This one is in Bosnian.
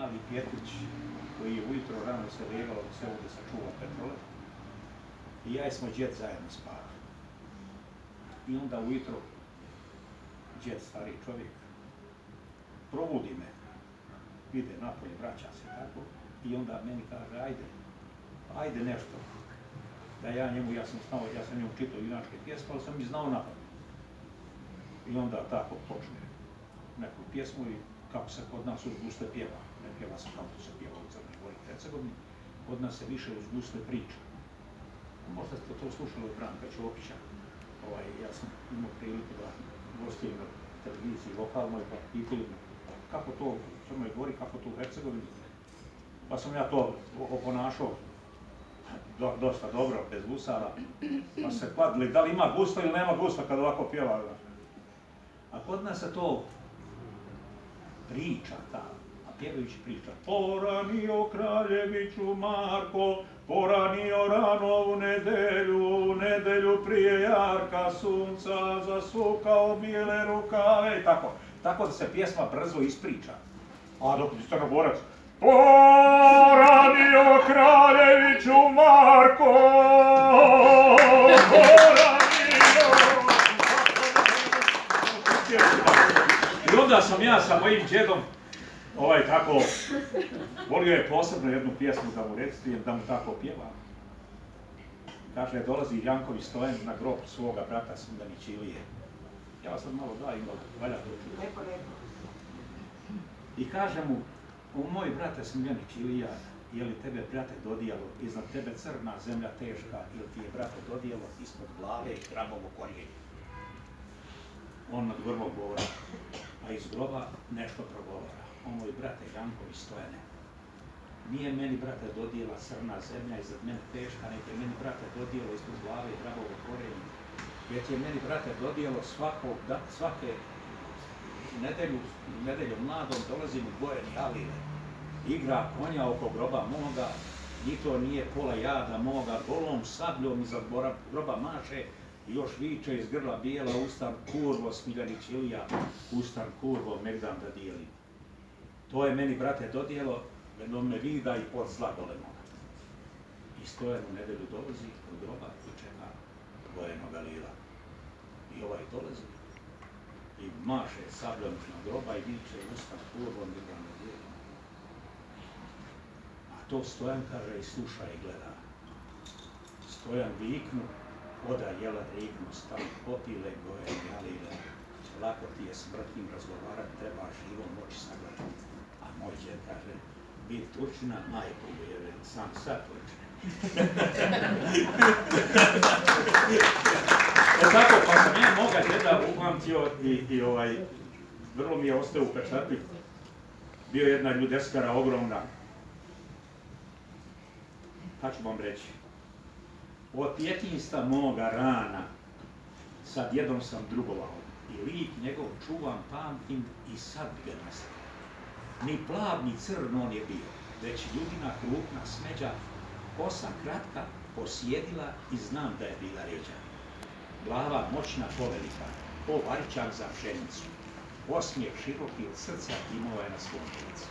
mali Pjetlić koji je ujutro rano se legao u selu da sačuva petrole. I ja i smo džet zajedno spavali. I onda ujutro džet, stari čovjek, probudi me, ide napolje, vraća se tako i onda meni kaže ajde nešto. Da ja sam njemu čitao junačke pjesme, ali sam i znao napamet. I onda tako počne neku pjesmu i kako se kod nas uz gusle pjeva. Ne pjeva se kao to se pjeva u Crnoj Gori i Hercegovini, kod nas se više uz gusle priča. Možda ste to slušali od Branka Ćopića. Ja sam imao priliku da gostim na televiziji lokalnoj, pa pitaju kako to u Crnoj Gori, kako to u Hercegovini. Pa sam ja to oponašao dosta dobro, bez gusala. Pa se kladili, da li ima gusla ili nema gusla kad ovako pjeva. A kod nas se to priča, a pjevajući priča. Poranio kraljeviću Marko, poranio rano u nedelju prije jarka sunca, zasukao bijele rukave i tako. Tako da se pjesma brzo ispriča. A dok je Crnogorac, poranio kraljeviću Marko, I onda sam ja sa mojim džedom tako, volio je posebno jednu pjesmu da mu recitujem, da mu tako pjeva. Kaže, dolazi Janković Stojan na grob svoga brata Smljanić Ilije. Ja sad malo valja to čuti. I kaže mu, moj brate Smljanić Ilija, je li tebe, brate, dodijelo iznad tebe crna zemlja teška, ili ti je, brate, dodijelo ispod glave i grabovo korjenje? On nad grobom govora, a iz groba nešto progovara. O moj brate Janković Stojane, nije meni, brate, dodijela crna zemlja iznad mene teška, nek je meni, brate, dodijelo ispod glave i grabovo korjenje. Već je meni, brate, dodijelo svake nedeljom mladom dolazim u Bojeni Alile. Igra konja oko groba moga, ni to nije pola jada moga, golom sabljom iza groba maše, i još viče iz grla bijela, ustan kurvo Smiljanić Ilija, ustan kurvo Megdan da dijeli. To je meni, brate, dodijelo, jednom me vida i pod zlagole moga. I Stojan u nedelju dolazi od groba i čeka Bojenoga Lila. I ovaj dolazi i maše sabljom na groba i viče ustan kurvo Megdan da dijeli. A to Stojan kaže i sluša i gleda. Stojan viknu, oda jela rignu, stavi popile, Bojeni Alile. Lako ti je smrtnim razgovarat, treba živo moći sagledati. A moj džed kaže, bit Turčina, majko bujeve, sam sad Turčina. Tako, pa sam ja moga djeda upamtio i vrlo mi je ostao upečatljiv. Bio je jedna ljudeskara ogromna. Pa ću vam reći. Od djetinjstva moga rana sa djedom sam drugovao i lik njegov čuvam, pamtim i sad ga nastavim. Ni plav, ni crn on je bio, već ljudina krupna smeđa, kosa kratka, posjedila i znam da je bila ređa. Glava moćna povelika, ko varičan za pšenicu. Osmijeh široki od srca imao je na svom licu.